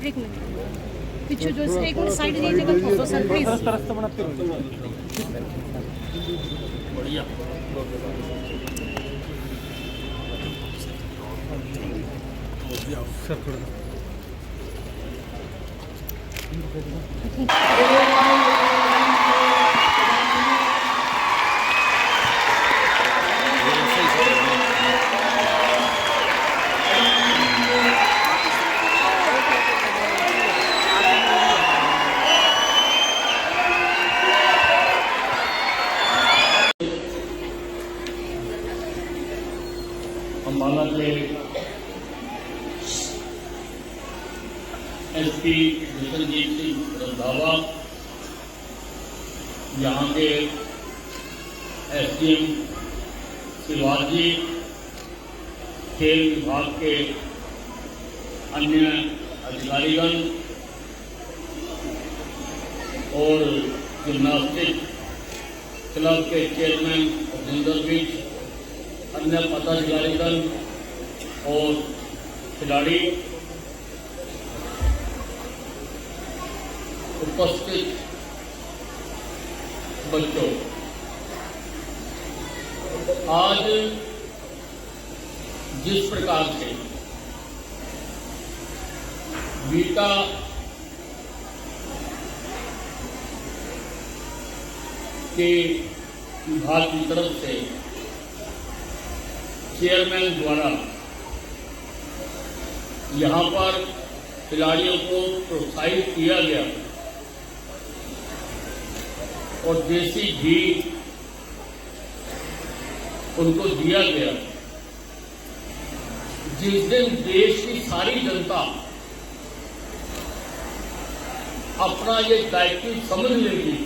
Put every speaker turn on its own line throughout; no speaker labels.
एक मिनट पीछे जो एक मिनट साइड दीजिएगा फोटो सर प्लीज।
रास्ता बनाते रहो। बढ़िया। सर थोड़ा
अम्बाला के एसपी विशनजीत सिंह रंधावा, यहाँ के एसडीएम शिवाजी, खेल विभाग के अन्य अधिकारीगण और जिम्नास्टिक क्लब के चेयरमैन अभिनंदन बीच, अन्य पदाधिकारीगण और खिलाड़ी, उपस्थित बच्चों, आज जिस प्रकार से बीटा के विभाग की तरफ से चेयरमैन द्वारा यहाँ पर खिलाड़ियों को प्रोत्साहित किया गया और देसी घी उनको दिया गया, जिस दिन देश की सारी जनता अपना ये दायित्व समझ लेगी,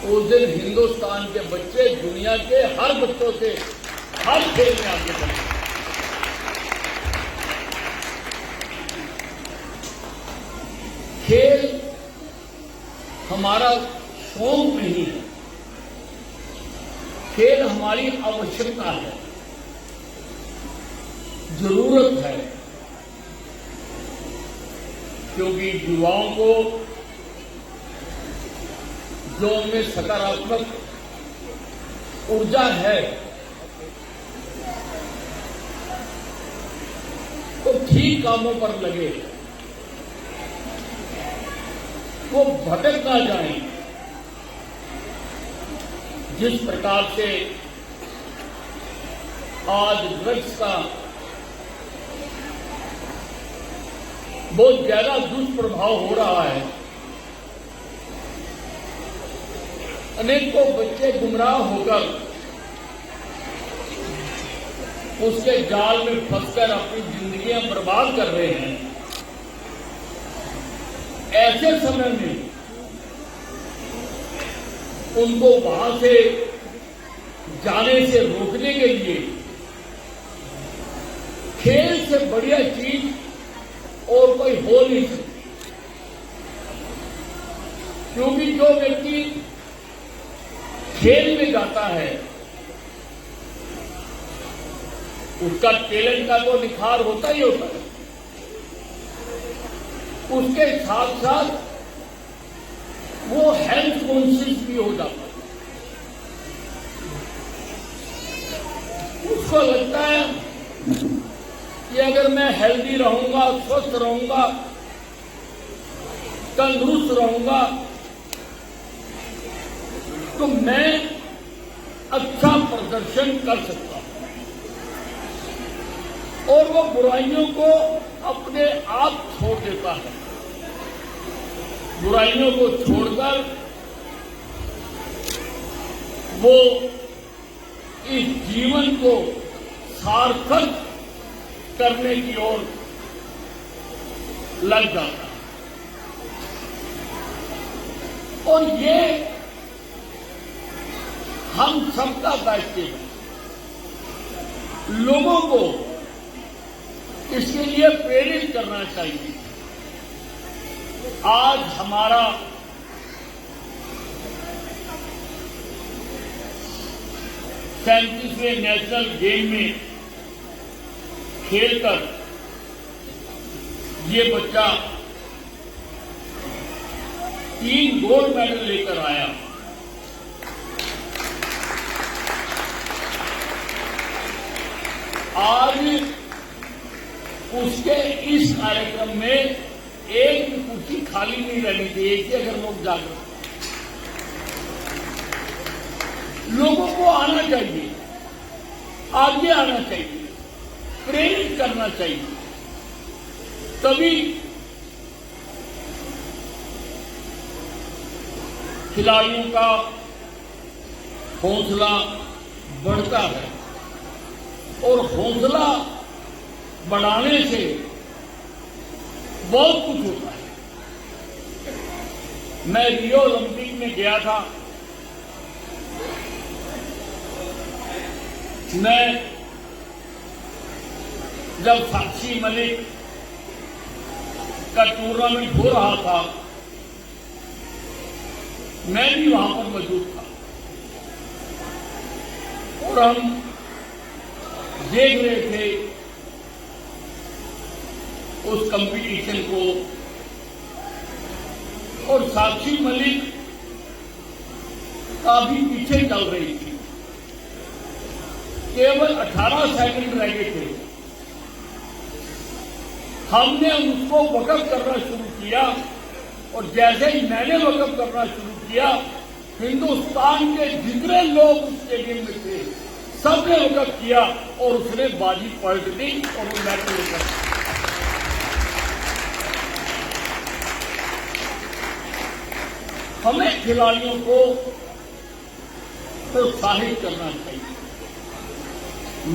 उस दिन हिंदुस्तान के बच्चे दुनिया के हर बच्चों से हर खेल में आगे बढ़े। खेल हमारा शौक नहीं है, खेल हमारी आवश्यकता है, जरूरत है, क्योंकि युवाओं को जो उनमें सकारात्मक ऊर्जा है वो ठीक कामों पर लगे, वो भटक ना जाए। जिस प्रकार से आज ड्रग्स का बहुत ज्यादा दुष्प्रभाव हो रहा है, अनेकों बच्चे गुमराह होकर उसके जाल में फंसकर अपनी जिंदगियां बर्बाद कर रहे हैं। ऐसे समय में उनको वहां से जाने से रोकने के लिए खेल से बढ़िया चीज और कोई हो नहीं सकती, क्योंकि जो व्यक्ति खेल में जाता है उसका टैलेंट का तो निखार होता ही होता है, उसके साथ साथ वो हेल्थ कॉन्शियस भी हो जाता है। उसको लगता है कि अगर मैं हेल्दी रहूंगा, स्वस्थ रहूंगा, तंदुरुस्त रहूंगा, तो मैं अच्छा प्रदर्शन कर सकता हूं और वो बुराइयों को अपने आप छोड़ देता है। बुराइयों को छोड़कर वो इस जीवन को सार्थक करने की ओर लग जाता है। और ये हम सबका दायित्व है, लोगों को इसके लिए प्रेरित करना चाहिए। आज हमारा सैंतीसवें नेशनल गेम में खेलकर ये बच्चा 3 गोल्ड मेडल लेकर आया। आज उसके इस कार्यक्रम में एक भी कुर्सी खाली नहीं रहनी चाहिए कि अगर लोग जागरूक, लोगों को आना चाहिए, आगे आना चाहिए, प्रेरित करना चाहिए, तभी खिलाड़ियों का हौसला बढ़ता है और हौसला बढ़ाने से बहुत कुछ होता है। मैं रियो ओलंपिक में गया था। मैं जब साक्षी मलिक का टूर्नामेंट हो रहा था, मैं भी वहां पर मौजूद था और हम देख रहे थे उस कंपटीशन को। और साक्षी मलिक काफी पीछे चल रही थी, केवल 18 सेकंड रह गए थे। हमने उसको वक़्फ़ करना शुरू किया और जैसे ही मैंने वक़्फ़ करना शुरू किया, हिंदुस्तान के जितने लोग उस स्टेडियम में थे सबने वक़्फ़ किया और उसने बाजी पलट दी और वो मैच लेकर। हमें खिलाड़ियों को प्रोत्साहित करना चाहिए।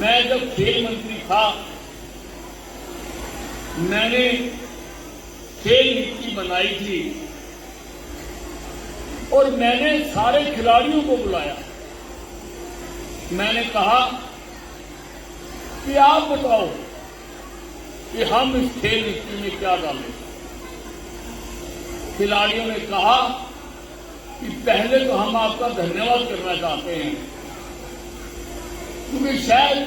मैं जब खेल मंत्री था, मैंने खेल नीति बनाई थी और मैंने सारे खिलाड़ियों को बुलाया। मैंने कहा कि आप बताओ कि हम इस खेल नीति में क्या डालें। खिलाड़ियों ने कहा कि पहले तो हम आपका धन्यवाद करना चाहते हैं, क्योंकि शायद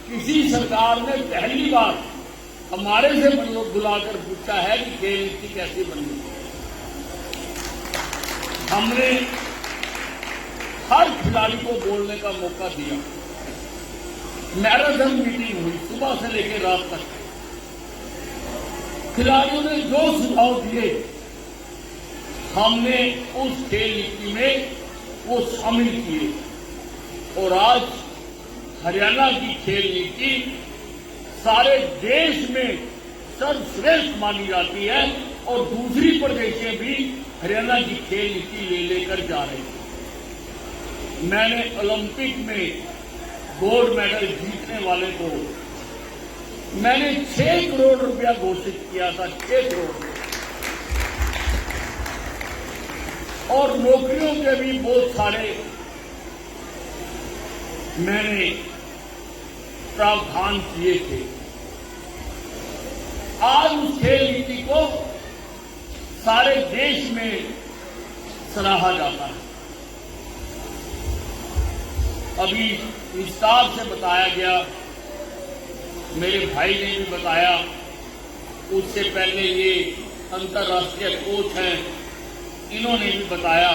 किसी सरकार ने पहली बार हमारे से बुलाकर पूछा है कि खेल नीति कैसी बननी। हमने हर खिलाड़ी को बोलने का मौका दिया। मैराथन मीटिंग हुई सुबह से लेकर रात तक। खिलाड़ियों ने जो सुझाव दिए, हमने उस खेल नीति में वो शामिल किए और आज हरियाणा की खेल नीति सारे देश में सर्वश्रेष्ठ मानी जाती है और दूसरी प्रदेशें भी हरियाणा की खेल नीति ले लेकर जा रही हैं। मैंने ओलंपिक में गोल्ड मेडल जीतने वाले को मैंने 6 करोड़ रुपया घोषित किया था, 6 करोड़। और नौकरियों के भी बहुत सारे मैंने प्रावधान किए थे। आज उस खेल नीति को सारे देश में सराहा जाता है। अभी विस्तार से बताया गया, मेरे भाई ने भी बताया, उससे पहले ये अंतर्राष्ट्रीय कोच हैं, इन्होंने भी बताया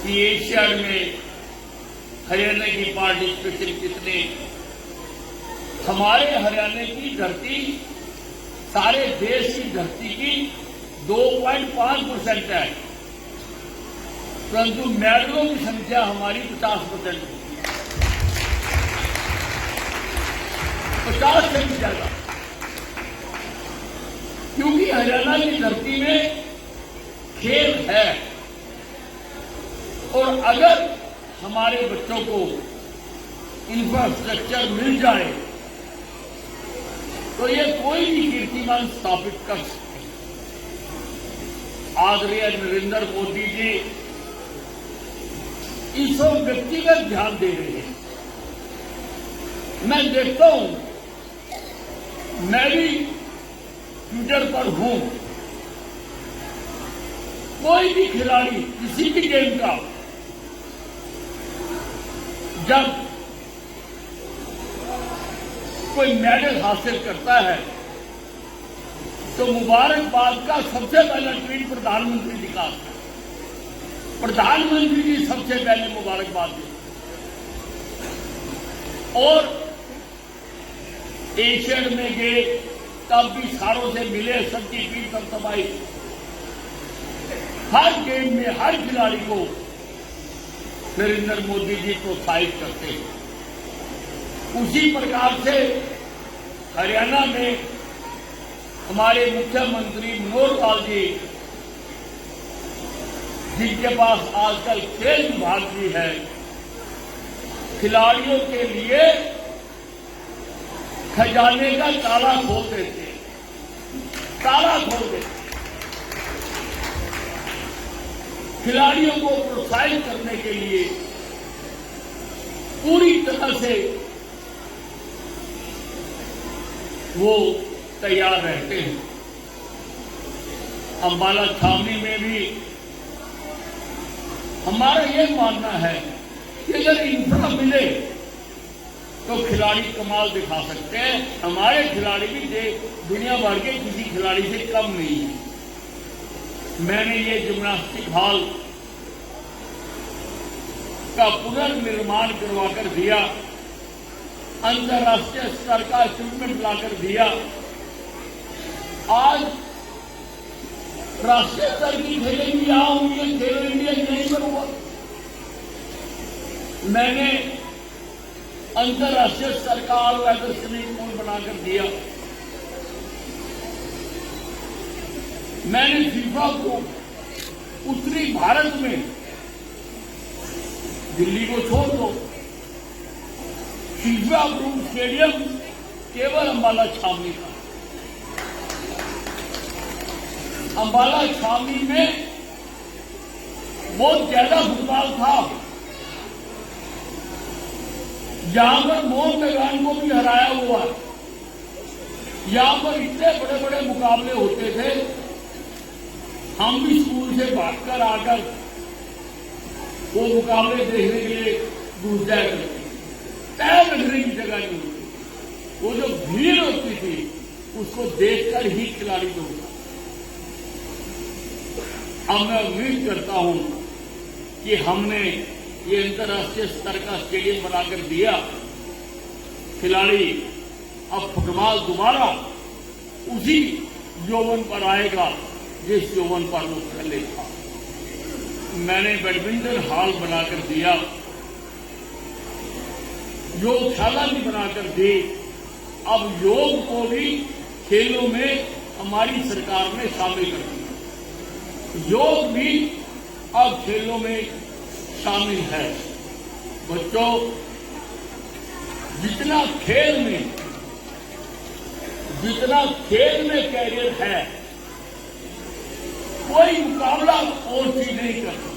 कि एशियाड में हरियाणा की पार्टिसिपेशन कितने। हमारे हरियाणा की धरती सारे देश की धरती की 2.5% है, परंतु मेडलों की संख्या हमारी 50% है, 50 से भी ज्यादा। क्योंकि हरियाणा की धरती में खेल है और अगर हमारे बच्चों को इंफ्रास्ट्रक्चर मिल जाए तो ये कोई भी कीर्तिमान स्थापित कर सकते हैं। आदरणीय नरेंद्र मोदी जी इस पर व्यक्तिगत ध्यान दे रहे हैं। मैं देखता हूं, मैं भी ट्विटर पर हूं, कोई भी खिलाड़ी किसी भी गेम का जब कोई मेडल हासिल करता है तो मुबारकबाद का सबसे पहला ट्वीट प्रधानमंत्री जी का आता है। प्रधानमंत्री जी सबसे पहले मुबारकबाद देते और एशियन में गए तब भी सारों से मिले, सबकी पीठ पर दबाई। हर गेम में हर खिलाड़ी को नरेंद्र मोदी जी प्रोत्साहित करते हैं। उसी प्रकार से हरियाणा में हमारे मुख्यमंत्री मनोहर लाल जी, जिनके पास आजकल खेल विभाग भी है, खिलाड़ियों के लिए खजाने का ताला खोल देते हैं, ताला खोल देते। खिलाड़ियों को प्रोत्साहित करने के लिए पूरी तरह से वो तैयार रहते हैं। अंबाला छावनी में भी हमारा ये मानना है कि अगर इंफ्रा मिले तो खिलाड़ी कमाल दिखा सकते हैं। हमारे खिलाड़ी भी दुनिया भर के किसी खिलाड़ी से कम नहीं है। मैंने ये जिम्नास्टिक हॉल का पुनर्निर्माण करवाकर दिया, अंतर्राष्ट्रीय स्तर का इक्विपमेंट लाकर दिया। आज राष्ट्रीय स्तर की खेलें भी यहां होंगी, खेलो इंडिया यहीं पर हुआ। मैंने अंतर्राष्ट्रीय स्तर का ऑल वेदर स्विमिंग पूल बनाकर दिया। मैंने फीफा को उत्तरी भारत में, दिल्ली को छोड़ दो, फीफा अप्रूव्ड स्टेडियम केवल अंबाला छावनी का। अंबाला छावनी में बहुत ज्यादा फुटबॉल था, जहां पर मोहन बेगान को भी हराया हुआ। यहां पर इतने बड़े बड़े मुकाबले होते थे, हम भी स्कूल से भागकर आकर वो मुकाबले देखने के लिए घुस जाया करते। पैर रखने की जगह नहीं होती। वो जो भीड़ होती थी उसको देखकर ही खिलाड़ी दौड़ता। अब मैं उम्मीद करता हूं कि हमने ये अंतर्राष्ट्रीय स्तर का स्टेडियम बनाकर दिया। खिलाड़ी अब फुटबॉल दोबारा उसी यौवन पर आएगा जिस यौवन पर वो पहले था। मैंने बैडमिंटन हॉल बनाकर दिया, योगशाला भी बनाकर दी। अब योग को भी खेलों में हमारी सरकार ने शामिल कर दिया। योग भी अब खेलों में शामिल है। बच्चों, जितना खेल में कैरियर है, कोई मुकाबला और चीज नहीं करता।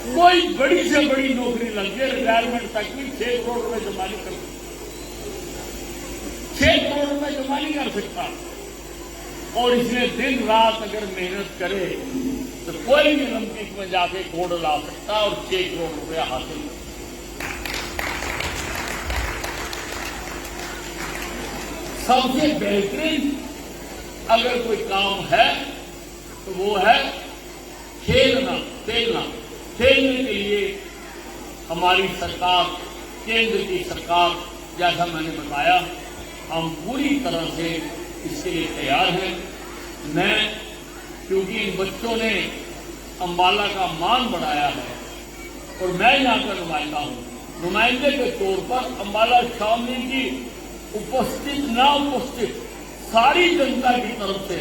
कोई बड़ी से बड़ी नौकरी लग जाए, रिटायरमेंट तक भी 6 करोड़ रुपए जमा नहीं कर सकता। 6 करोड़ रुपए जमा नहीं कर सकता। और इसमें दिन रात अगर मेहनत करे तो कोई भी ओलंपिक में जाके गोल्ड ला सकता और 6 करोड़ रुपया हासिल कर सकता। सबसे बेहतरीन अगर कोई काम है तो वो है खेलना। खेलने के लिए हमारी सरकार, केंद्र की सरकार, जैसा मैंने बताया, हम पूरी तरह से इसके लिए तैयार हैं। मैं, क्योंकि इन बच्चों ने अंबाला का मान बढ़ाया है और मैं यहाँ का नुमाइंदा हूँ, नुमाइंदे के तौर पर अंबाला छावनी की उपस्थित ना उपस्थित सारी जनता की तरफ से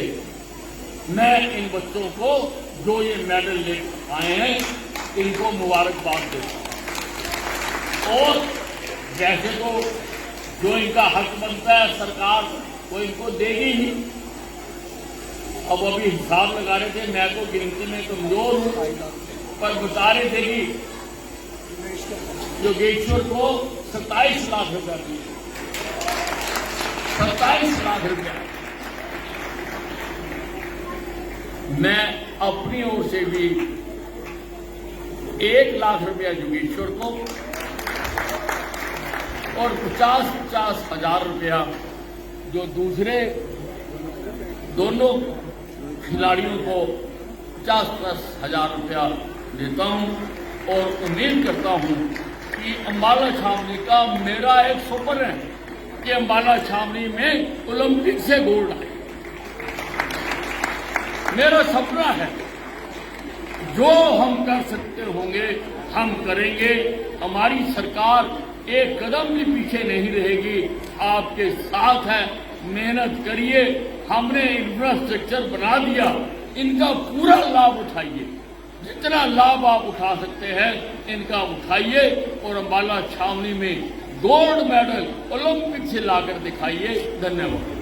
मैं इन बच्चों को जो ये मेडल ले आए हैं इनको मुबारकबाद देता हूं। और जैसे तो जो इनका हक बनता है सरकार वो इनको देगी ही। अब अभी हिसाब लगा रहे थे, मैं तो गिनती में कमजोर हूं, पर बता रहे थे कि योगेश्वर को 27 लाख रुपया दिए। 27 लाख रुपया। मैं अपनी ओर से भी 1 लाख रुपया योगेश्वर को और 50-50 हजार रुपया जो दूसरे दोनों खिलाड़ियों को 50-50 हजार रुपया देता हूं और उम्मीद करता हूं कि अंबाला छावनी का मेरा एक सपना है कि अंबाला छावनी में ओलंपिक से गोल्ड आए। मेरा सपना है, जो हम कर सकते होंगे हम करेंगे। हमारी सरकार एक कदम भी पीछे नहीं रहेगी, आपके साथ है। मेहनत करिए, हमने इंफ्रास्ट्रक्चर बना दिया, इनका पूरा लाभ उठाइए। जितना लाभ आप उठा सकते हैं इनका उठाइए और अंबाला छावनी में गोल्ड मेडल ओलंपिक से लाकर दिखाइए। धन्यवाद।